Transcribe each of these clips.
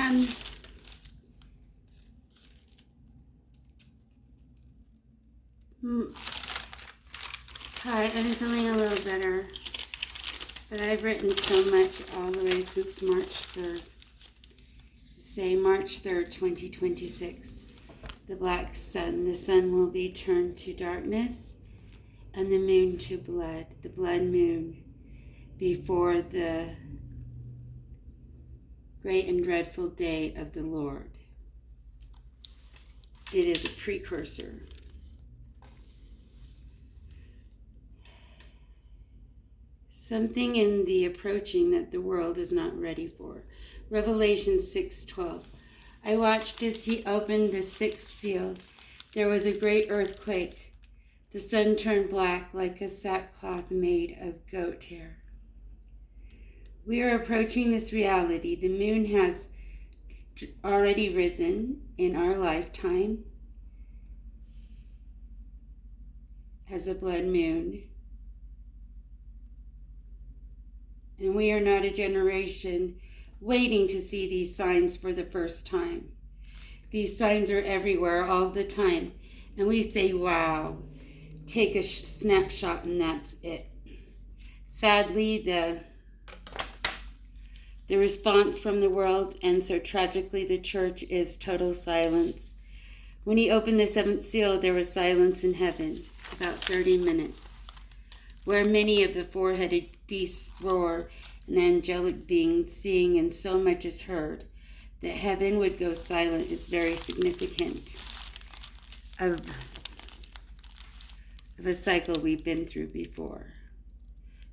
Um, Hi, I'm feeling a little better, but I've written so much all the way since March 3rd. Say March 3rd, 2026. The black sun. The sun will be turned to darkness and the moon to blood. The blood moon before the great and dreadful day of the Lord. It is a precursor. Something in the approaching that the world is not ready for. Revelation 6:12. I watched as he opened the sixth seal. There was a great earthquake. The sun turned black like a sackcloth made of goat hair. We are approaching this reality. The moon has already risen in our lifetime as a blood moon. And we are not a generation waiting to see these signs for the first time. These signs are everywhere all the time. And we say, wow, take a snapshot and that's it. Sadly, the response from the world, and so tragically the church, is total silence. When he opened the seventh seal, there was silence in heaven, about 30 minutes, where many of the four-headed beasts roar and angelic beings sing, and so much is heard. That heaven would go silent is very significant of a cycle we've been through before.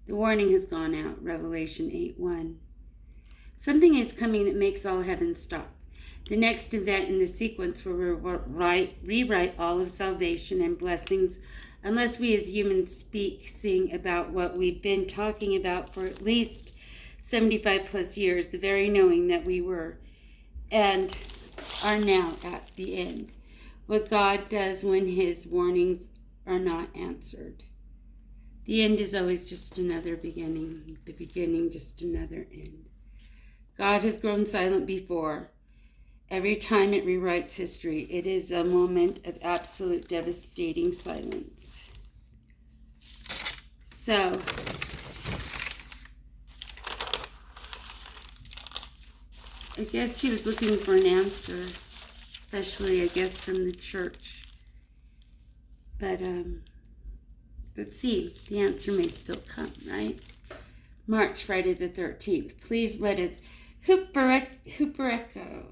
The warning has gone out, Revelation 8:1. Something is coming that makes all heaven stop. The next event in the sequence will rewrite all of salvation and blessings, unless we as humans sing about what we've been talking about for at least 75 plus years, the very knowing that we were and are now at the end. What God does when his warnings are not answered. The end is always just another beginning, the beginning just another end. God has grown silent before. Every time it rewrites history, it is a moment of absolute devastating silence. So, I guess he was looking for an answer, especially, I guess, from the church. But, let's see, the answer may still come, right? March, Friday the 13th. Please let us huperecho,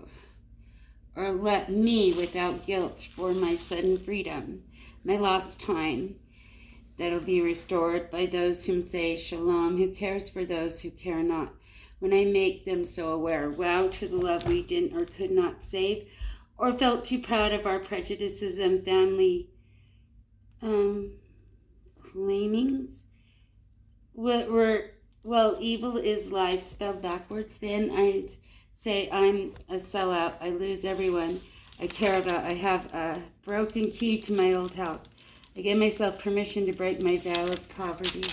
or let me without guilt for my sudden freedom, my lost time, that'll be restored by those whom say shalom, who cares for those who care not, when I make them so aware. Wow to the love we didn't or could not save, or felt too proud of our prejudices and family claimings. Well, evil is life spelled backwards. Then I'd say I'm a sellout. I lose everyone I care about. I have a broken key to my old house. I give myself permission to break my vow of poverty.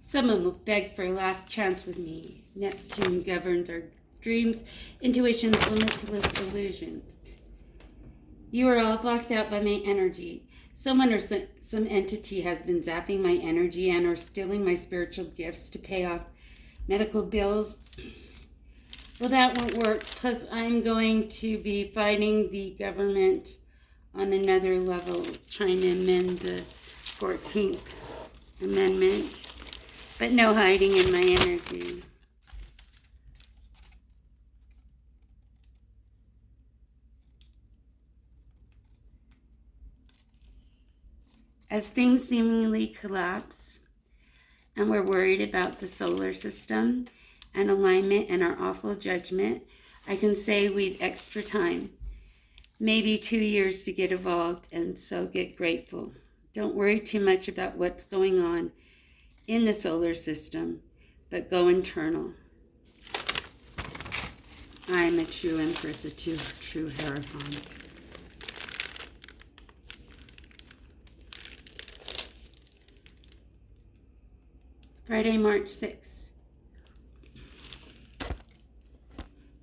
Someone will beg for a last chance with me. Neptune governs our dreams, intuitions, limitless illusions. You are all blocked out by my energy. Someone or some entity has been zapping my energy and or stealing my spiritual gifts to pay off medical bills. Well, that won't work because I'm going to be fighting the government on another level, trying to amend the 14th Amendment, but no hiding in my energy. As things seemingly collapse, and we're worried about the solar system and alignment and our awful judgment, I can say we've extra time, maybe 2 years to get evolved, and so get grateful. Don't worry too much about what's going on in the solar system, but go internal. I am a true empress, a true hierophant. Friday, March 6th.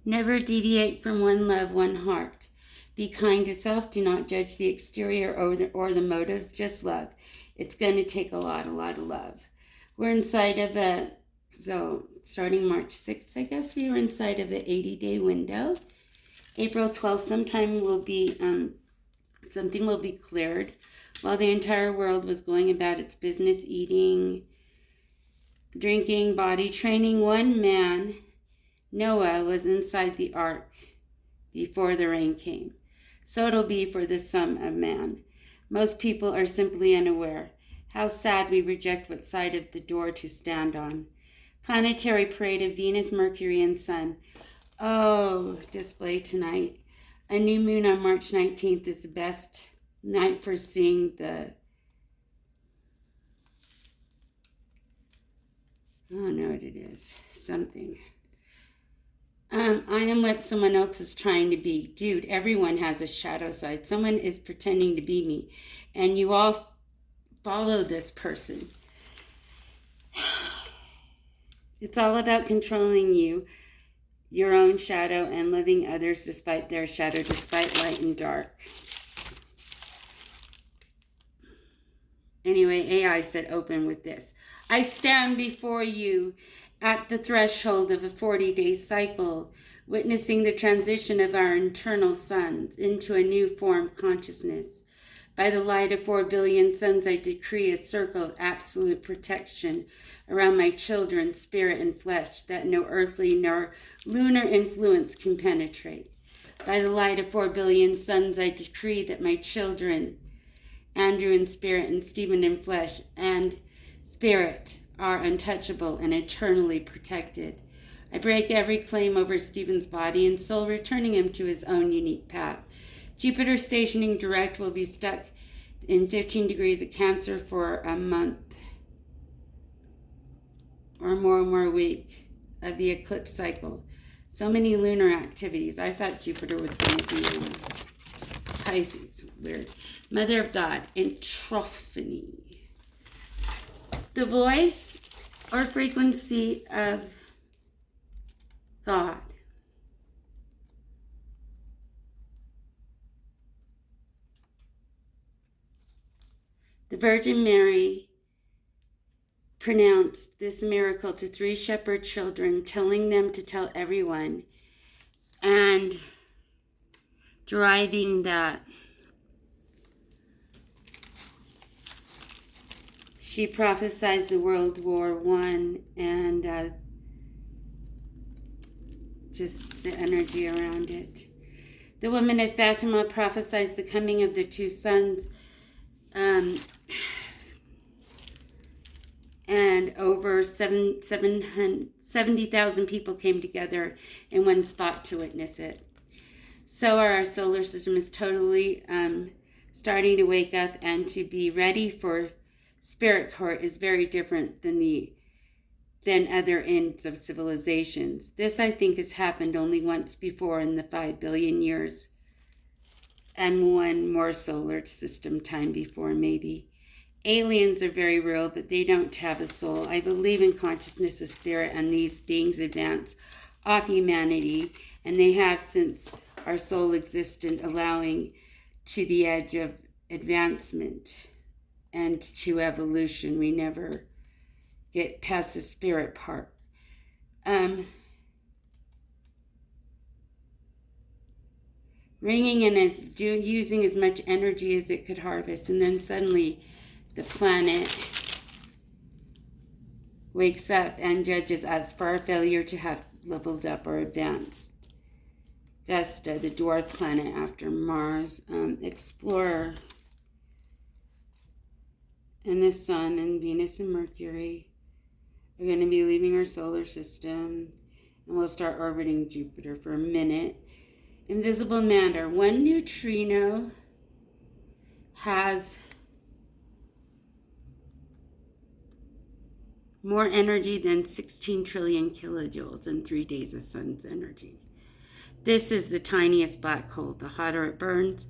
Never deviate from one love, one heart. Be kind to self. Do not judge the exterior or the motives. Just love. It's going to take a lot of love. We're inside of starting March 6th, I guess, we were inside of the 80-day window. April 12th, something will be cleared. While the entire world was going about its business, eating, drinking, body training, one man, Noah, was inside the ark before the rain came. So it'll be for the Son of Man. Most people are simply unaware. How sad we reject what side of the door to stand on. Planetary parade of Venus, Mercury, and Sun. Oh, display tonight. A new moon on March 19th is the best night for seeing the... I don't know what it is. Something. I am what someone else is trying to be. Dude, everyone has a shadow side. Someone is pretending to be me. And you all follow this person. It's all about controlling you, your own shadow, and loving others despite their shadow, despite light and dark. Anyway, AI said open with this. I stand before you at the threshold of a 40-day cycle, witnessing the transition of our internal suns into a new form consciousness. By the light of 4 billion suns, I decree a circle of absolute protection around my children, spirit and flesh, that no earthly nor lunar influence can penetrate. By the light of 4 billion suns, I decree that my children, Andrew in spirit and Stephen in flesh and spirit, are untouchable and eternally protected. I break every claim over Stephen's body and soul, returning him to his own unique path. Jupiter stationing direct will be stuck in 15 degrees of Cancer for a month or more week of the eclipse cycle. So many lunar activities. I thought Jupiter was going to be in Pisces. Weird. Mother of God, Entrophany. The voice or frequency of God. The Virgin Mary pronounced this miracle to 3 shepherd children, telling them to tell everyone, and deriving that she prophesied the World War I and just the energy around it. The woman of Fatima prophesied the coming of the 2 sons, and over 70,000 people came together in one spot to witness it. So our solar system is totally starting to wake up, and to be ready for Spirit Court is very different than other ends of civilizations. This, I think, has happened only once before in the 5 billion years, and one more solar system time before, maybe. Aliens are very real, but they don't have a soul. I believe in consciousness of spirit, and these beings advance off humanity, and they have since our soul existed, allowing to the edge of advancement and to evolution. We never get past the spirit part. Ringing in using as much energy as it could harvest, and then suddenly the planet wakes up and judges us for our failure to have leveled up or advanced. Vesta, the dwarf planet after Mars, Explorer, and the Sun and Venus and Mercury are going to be leaving our solar system, and we'll start orbiting Jupiter for a minute. Invisible matter. One neutrino has more energy than 16 trillion kilojoules in 3 days of sun's energy. This is the tiniest black hole. The hotter it burns,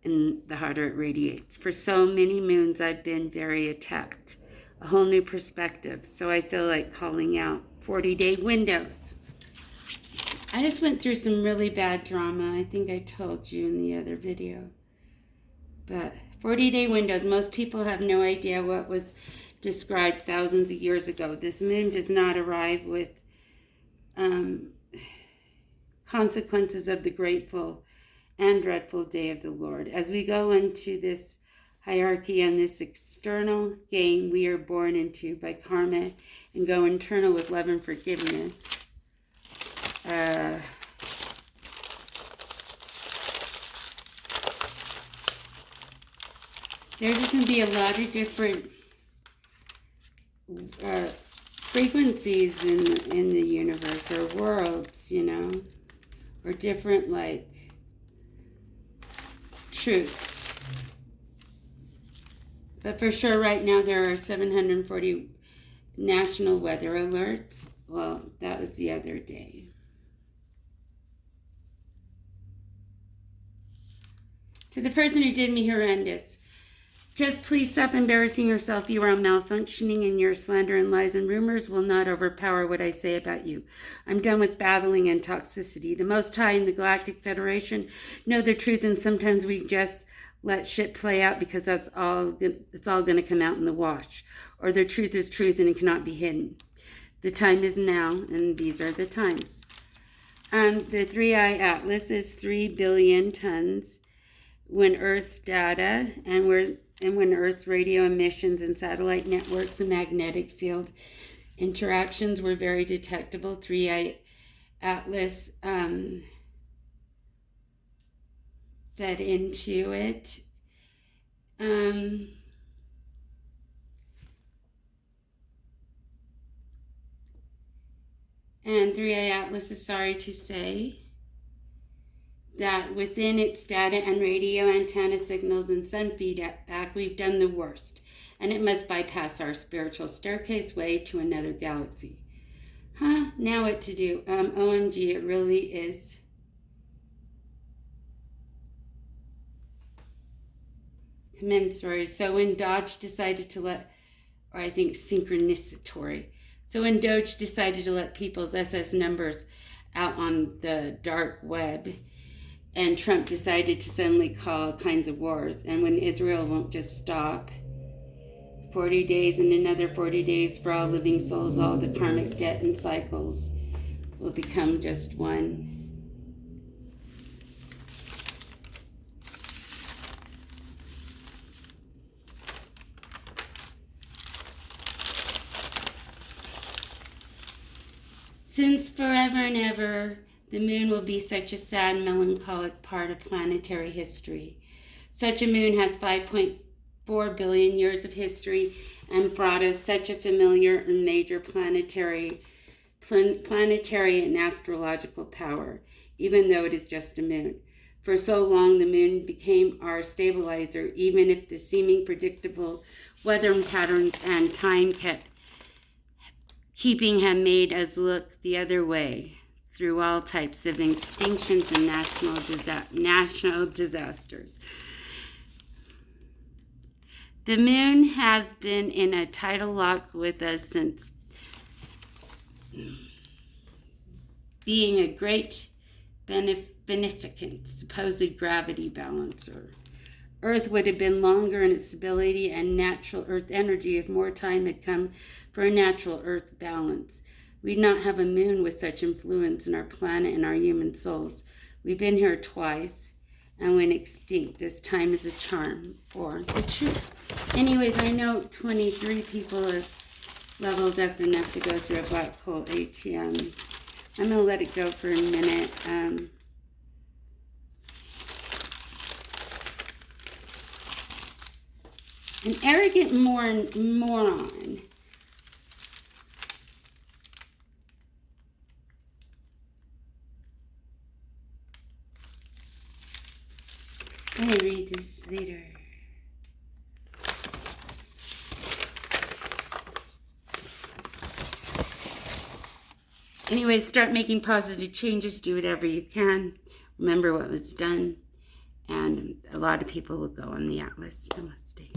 and the harder it radiates. For so many moons, I've been very attacked. A whole new perspective. So I feel like calling out 40-day windows. I just went through some really bad drama. I think I told you in the other video. But 40-day windows, most people have no idea what was described thousands of years ago. This moon does not arrive with consequences of the grateful and dreadful day of the Lord. As we go into this hierarchy and this external game we are born into by karma and go internal with love and forgiveness, there there's going to be a lot of different frequencies in the universe, or worlds, you know, or different like truths. But for sure right now there are 740 national weather alerts. Well, that was the other day. To the person who did me horrendous, just please stop embarrassing yourself. You are malfunctioning, and your slander and lies and rumors will not overpower what I say about you. I'm done with battling and toxicity. The Most High and the Galactic Federation know the truth, and sometimes we just let shit play out because it's all going to come out in the wash. Or the truth is truth and it cannot be hidden. The time is now, and these are the times. The 3i Atlas is 3 billion tons. When Earth's data and when Earth's radio emissions and satellite networks and magnetic field interactions were very detectable, 3i Atlas fed into it. And 3i Atlas is sorry to say that within its data and radio antenna signals and sun feedback, we've done the worst, and it must bypass our spiritual staircase way to another galaxy. Now what to do? OMG, it really is. Commensuratory. So when Doge decided to let, or I think synchronicitory. So when Doge decided to let people's SS numbers out on the dark web, and Trump decided to suddenly call all kinds of wars. And when Israel won't just stop, 40 days and another 40 days for all living souls, all the karmic debt and cycles will become just one. Since forever and ever, the moon will be such a sad, melancholic part of planetary history. Such a moon has 5.4 billion years of history and brought us such a familiar and major planetary and astrological power, even though it is just a moon. For so long, the moon became our stabilizer, even if the seeming predictable weather patterns and time keeping had made us look the other way through all types of extinctions and national disasters. The moon has been in a tidal lock with us since being a great beneficent supposed gravity balancer. Earth would have been longer in its stability and natural Earth energy if more time had come for a natural Earth balance. We'd not have a moon with such influence in our planet and our human souls. We've been here twice and went extinct. This time is a charm, or the truth. Anyways, I know 23 people have leveled up enough to go through a black hole ATM. I'm going to let it go for a minute. An arrogant moron. I'm going to read this later. Anyway, start making positive changes. Do whatever you can. Remember what was done. And a lot of people will go on the Atlas. Namaste.